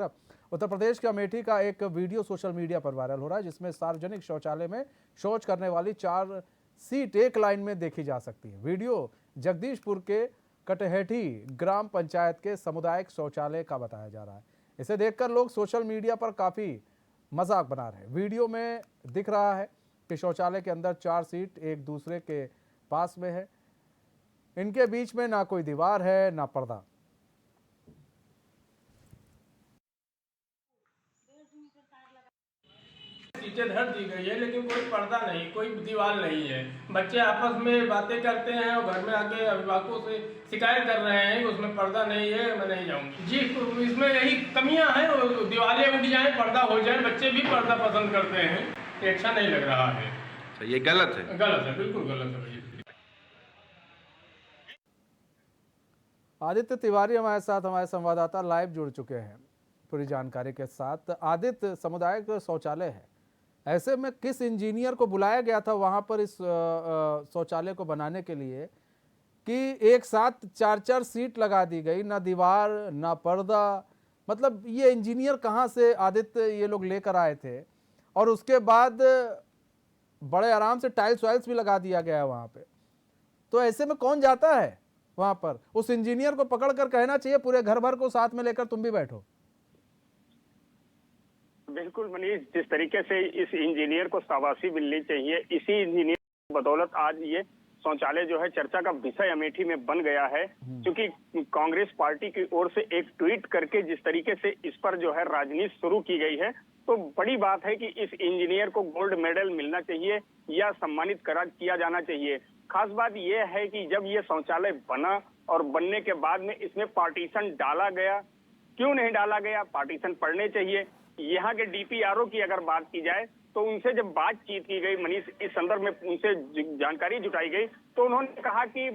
उत्तर प्रदेश के अमेठी का एक वीडियो सोशल मीडिया पर वायरल हो रहा है, जिसमें सार्वजनिक शौचालय में शौच करने वाली 4 सीट एक लाइन में देखी जा सकती है। वीडियो जगदीशपुर के कटहेठी ग्राम पंचायत के सामुदायिक शौचालय का बताया जा रहा है। इसे देखकर लोग सोशल मीडिया पर काफी मजाक बना रहे हैं। वीडियो में दिख रहा है कि शौचालय के अंदर 4 सीट एक दूसरे के पास में है। इनके बीच में ना कोई दीवार है ना पर्दा। सीटें धर दी गई है, लेकिन कोई पर्दा नहीं, कोई दीवार नहीं है। बच्चे आपस में बातें करते हैं और घर में आके अभिभावकों से शिकायत कर रहे हैं कि उसमें पर्दा नहीं है, मैं नहीं जाऊंगी। जी, इसमें यही कमियां हैं, दीवारें उठ जाए, पर्दा हो जाए। बच्चे भी पर्दा पसंद करते हैं, ये अच्छा नहीं लग रहा है। तो ये गलत है? गलत है, बिल्कुल गलत है भैया। आदित्य तिवारी हमारे साथ, हमारे संवाददाता लाइव जुड़ चुके हैं पूरी जानकारी के साथ। आदित्य, सामुदायिक शौचालय है, ऐसे में किस इंजीनियर को बुलाया गया था वहां पर इस शौचालय को बनाने के लिए कि एक साथ 4-4 सीट लगा दी गई, ना दीवार ना पर्दा? मतलब ये इंजीनियर कहां से आदित्य ये लोग लेकर आए थे? और उसके बाद बड़े आराम से टाइल्स वाइल्स भी लगा दिया गया है वहां पे। तो ऐसे में कौन जाता है वहां पर? उस इंजीनियर को पकड़ कर कहना चाहिए पूरे घर भर को साथ में लेकर तुम भी बैठो। बिल्कुल मनीष, जिस तरीके से इस इंजीनियर को शाबाशी मिलनी चाहिए, इसी इंजीनियर की बदौलत आज ये शौचालय जो है चर्चा का विषय अमेठी में बन गया है। क्योंकि कांग्रेस पार्टी की ओर से एक ट्वीट करके जिस तरीके से इस पर जो है राजनीति शुरू की गई है, तो बड़ी बात है कि इस इंजीनियर को गोल्ड मेडल मिलना चाहिए या सम्मानित किया जाना चाहिए। खास बात यह है कि जब ये शौचालय बना और बनने के बाद में इसमें पार्टीशन डाला गया, क्यों नहीं डाला गया? पार्टीशन पड़ने चाहिए। यहाँ के डीपीआरओ की अगर बात की जाए तो उनसे जब बातचीत की गई मनीष, इस संदर्भ में उनसे जानकारी जुटाई गई, तो उन्होंने कहा कि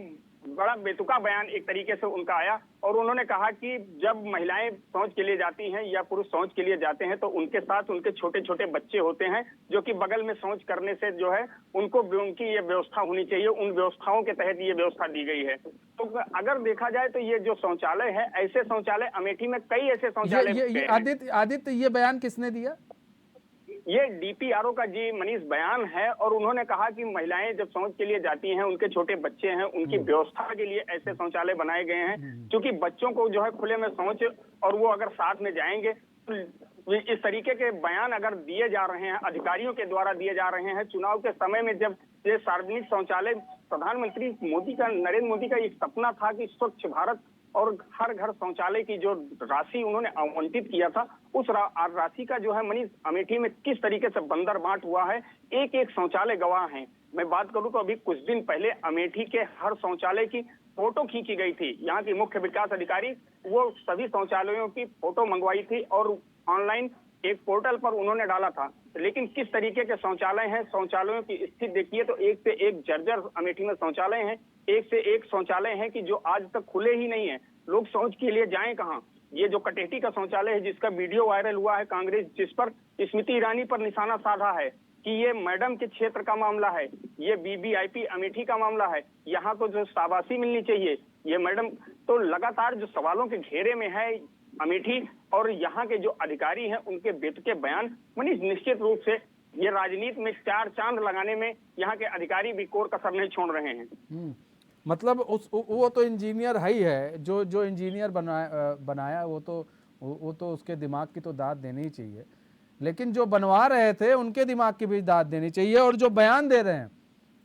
बड़ा बेतुका बयान एक तरीके से उनका आया और उन्होंने कहा कि जब महिलाएं शौच के लिए जाती हैं या पुरुष शौच के लिए जाते हैं तो उनके साथ उनके छोटे छोटे बच्चे होते हैं जो कि बगल में शौच करने से जो है उनकी ये व्यवस्था होनी चाहिए। उन व्यवस्थाओं के तहत ये व्यवस्था दी गई है। तो अगर देखा जाए तो ये जो शौचालय है, ऐसे शौचालय अमेठी में कई ऐसे शौचालय। आदित्य, ये बयान किसने दिया? ये डीपीआरओ का जी मनीष बयान है और उन्होंने कहा कि महिलाएं जब शौच के लिए जाती हैं, उनके छोटे बच्चे हैं, उनकी व्यवस्था के लिए ऐसे शौचालय बनाए गए हैं। क्योंकि बच्चों को जो है खुले में शौच और वो अगर साथ में जाएंगे तो इस तरीके के बयान अगर दिए जा रहे हैं, अधिकारियों के द्वारा दिए जा रहे हैं चुनाव के समय में, जब ये सार्वजनिक शौचालय प्रधानमंत्री नरेंद्र मोदी का एक सपना था कि स्वच्छ भारत और हर घर शौचालय की जो राशि उन्होंने आवंटित किया था, उस राशि का जो है मनीष अमेठी में किस तरीके से बंदर बांट हुआ है। एक एक शौचालय गवाह हैं। मैं बात करूं तो अभी कुछ दिन पहले अमेठी के हर शौचालय की फोटो खींची गई थी। यहाँ की मुख्य विकास अधिकारी वो सभी शौचालयों की फोटो मंगवाई थी और ऑनलाइन एक पोर्टल पर उन्होंने डाला था। लेकिन किस तरीके के शौचालय हैं, शौचालयों की स्थिति देखिए तो एक से एक जर्जर अमेठी में शौचालय हैं। एक से एक शौचालय हैं कि जो आज तक खुले ही नहीं है। लोग शौच के लिए जाएं कहां? ये जो कटेठी का शौचालय है जिसका वीडियो वायरल हुआ है, कांग्रेस जिस पर स्मृति ईरानी पर निशाना साधा है कि ये मैडम के क्षेत्र का मामला है, ये बीबीआईपी अमेठी का मामला है, यहाँ तो जो शाबाशी मिलनी चाहिए ये मैडम। तो लगातार जो सवालों के घेरे में है अमेठी और यहाँ के जो अधिकारी हैं उनके बेतुके बयान मनीष, निश्चित रूप से ये राजनीति में 4 चांद लगाने में यहाँ के अधिकारी भी कोर कसर नहीं छोड़ रहे हैं। मतलब वो तो इंजीनियर है ही है, जो इंजीनियर बनाया वो तो उसके दिमाग की तो दाद देनी ही चाहिए, लेकिन जो बनवा रहे थे उनके दिमाग की भी दाद देनी चाहिए। और जो बयान दे रहे हैं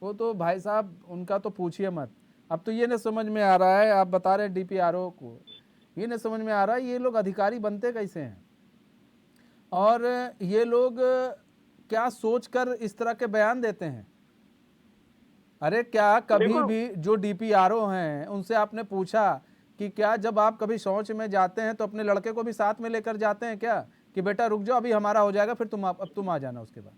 वो तो भाई साहब उनका तो पूछिए मत। अब तो ये नहीं समझ में आ रहा है, आप बता रहे डीपीआरओ को, ये नहीं समझ में आ रहा है ये लोग अधिकारी बनते कैसे हैं और ये लोग क्या सोचकर इस तरह के बयान देते हैं। अरे क्या कभी भी जो डीपीआरओ हैं उनसे आपने पूछा कि क्या जब आप कभी शौच में जाते हैं तो अपने लड़के को भी साथ में लेकर जाते हैं क्या, कि बेटा रुक जाओ अभी हमारा हो जाएगा फिर तुम आ जाना उसके बाद?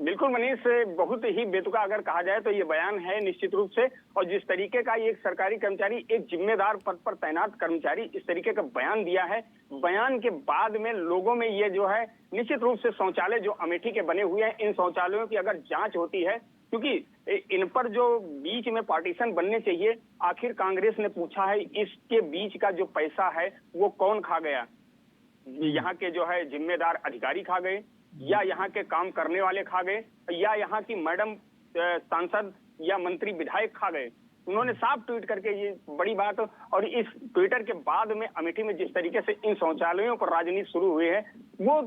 बिल्कुल मनीष, बहुत ही बेतुका अगर कहा जाए तो ये बयान है निश्चित रूप से। और जिस तरीके का एक सरकारी कर्मचारी, एक जिम्मेदार पद पर तैनात कर्मचारी इस तरीके का बयान दिया है, बयान के बाद में लोगों में ये जो है निश्चित रूप से शौचालय जो अमेठी के बने हुए हैं, इन शौचालयों की अगर जांच होती है क्योंकि इन पर जो बीच में पार्टीशन बनने चाहिए, आखिर कांग्रेस ने पूछा है इसके बीच का जो पैसा है वो कौन खा गया? यहाँ के जो है जिम्मेदार अधिकारी खा गए, या यहाँ के काम करने वाले खा गए, या यहाँ की मैडम सांसद या मंत्री विधायक खा गए? उन्होंने साफ ट्वीट करके ये बड़ी बात, और इस ट्विटर के बाद में अमेठी में जिस तरीके से इन शौचालयों पर राजनीति शुरू हुई है वो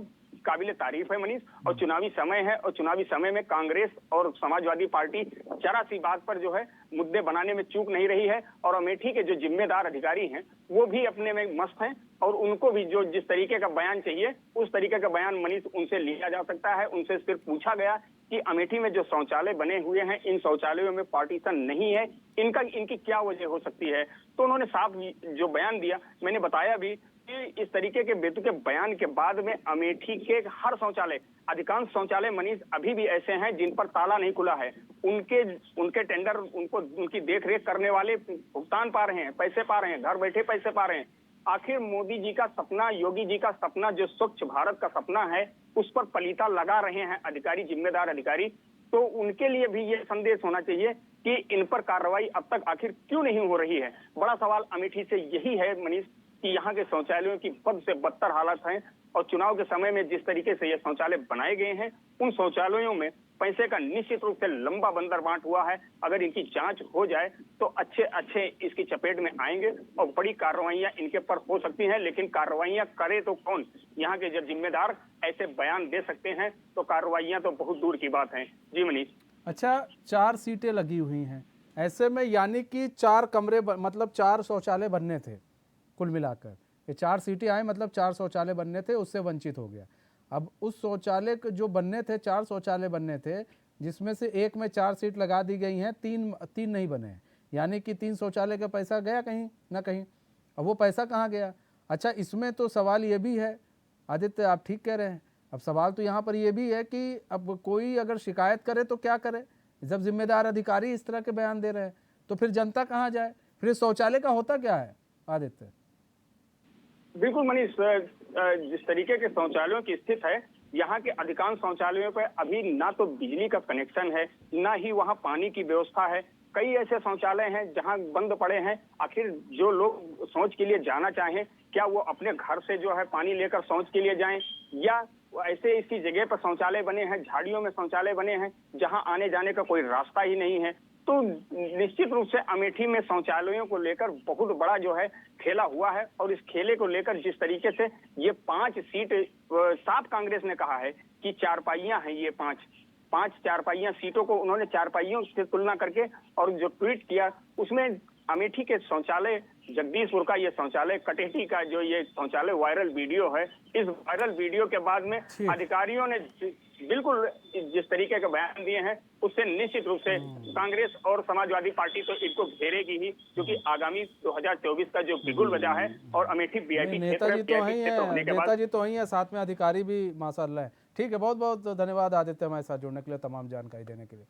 काबिले तारीफ है मनीष। और चुनावी समय है, और चुनावी समय में कांग्रेस और समाजवादी पार्टी जरा सी बात पर जो है मुद्दे बनाने में चूक नहीं रही है, और अमेठी के जो जिम्मेदार अधिकारी हैं वो भी अपने में मस्त हैं, और उनको भी जो जिस तरीके का बयान चाहिए उस तरीके का बयान मनीष उनसे लिया जा सकता है। उनसे सिर्फ पूछा गया कि अमेठी में जो शौचालय बने हुए हैं इन शौचालयों में पार्टीशन नहीं है, इनकी क्या वजह हो सकती है? तो उन्होंने साफ जो बयान दिया, मैंने बताया भी कि इस तरीके के बेतुके बयान के बाद में अमेठी के हर शौचालय, अधिकांश शौचालय मनीष अभी भी ऐसे हैं जिन पर ताला नहीं खुला है। उनके टेंडर, उनकी देखरेख करने वाले भुगतान पा रहे हैं, पैसे पा रहे हैं, घर बैठे पैसे पा रहे हैं। आखिर मोदी जी का सपना, योगी जी का सपना, जो स्वच्छ भारत का सपना है, उस पर पलीता लगा रहे हैं अधिकारी, जिम्मेदार अधिकारी। तो उनके लिए भी ये संदेश होना चाहिए कि इन पर कार्रवाई अब तक आखिर क्यों नहीं हो रही है। बड़ा सवाल अमेठी से यही है मनीष कि यहाँ के शौचालयों की बद से बदतर हालत है, और चुनाव के समय में जिस तरीके से ये शौचालय बनाए गए हैं उन शौचालयों में पैसे का निश्चित रूप से लंबा बंदर बांट हुआ है। अगर इनकी जांच हो जाए तो अच्छे इसकी चपेट में आएंगे और बड़ी कार्रवाइयां इनके पर हो सकती हैं। लेकिन कार्रवाइयां करे तो कौन? यहाँ के जब जिम्मेदार ऐसे बयान दे सकते हैं तो कार्रवाइयां तो बहुत दूर की बात है। जी मनीष। अच्छा, 4 सीटें लगी हुई हैं, ऐसे में यानी कि 4 कमरे मतलब 4 शौचालय बनने थे कुल मिलाकर। ये 4 सीटें आए मतलब 4 शौचालय बनने थे, उससे वंचित हो गया। अब उस शौचालय जो बनने थे, 4 शौचालय बनने थे, जिसमें से एक में 4 सीट लगा दी गई हैं, 3 नहीं बने हैं, यानी कि 3 शौचालय का पैसा गया कहीं ना कहीं। अब वो पैसा कहाँ गया? अच्छा, इसमें तो सवाल ये भी है आदित्य, आप ठीक कह रहे हैं। अब सवाल तो यहाँ पर ये भी है कि अब कोई अगर शिकायत करे तो क्या करे? जब जिम्मेदार अधिकारी इस तरह के बयान दे रहे हैं तो फिर जनता कहाँ जाए? फिर इस शौचालय का होता क्या है आदित्य? बिल्कुल मनीष, जिस तरीके के शौचालयों की स्थिति है, यहाँ के अधिकांश शौचालयों पर अभी ना तो बिजली का कनेक्शन है, ना ही वहाँ पानी की व्यवस्था है। कई ऐसे शौचालय हैं जहाँ बंद पड़े हैं। आखिर जो लोग शौच के लिए जाना चाहें, क्या वो अपने घर से जो है पानी लेकर शौच के लिए जाएं, या ऐसे इसकी जगह पर शौचालय बने हैं, झाड़ियों में शौचालय बने हैं जहाँ आने जाने का कोई रास्ता ही नहीं है? तो निश्चित रूप से अमेठी में शौचालयों को लेकर बहुत बड़ा जो है खेला हुआ है, और इस खेले को लेकर जिस तरीके से ये 5 सीट, साफ कांग्रेस ने कहा है कि चारपाइयां हैं, ये 5 चारपाइयां सीटों को उन्होंने चारपाइयों से तुलना करके, और जो ट्वीट किया उसमें अमेठी के शौचालय, जगदीशपुर का ये शौचालय, कटेटी का जो ये शौचालय वायरल वीडियो है, इस वायरल वीडियो के बाद में अधिकारियों ने बिल्कुल जिस तरीके के बयान दिए हैं उससे निश्चित रूप से कांग्रेस और समाजवादी पार्टी तो इनको घेरेगी ही, क्योंकि आगामी 2024 का जो बिगुल बजा है, और अमेठी वीआईपी नेताजी तो वही है, नेताजी तो वही है, साथ में अधिकारी भी माशाल्लाह है। ठीक है, बहुत बहुत धन्यवाद आदित्य हमारे साथ जुड़ने के लिए, तमाम जानकारी देने के लिए।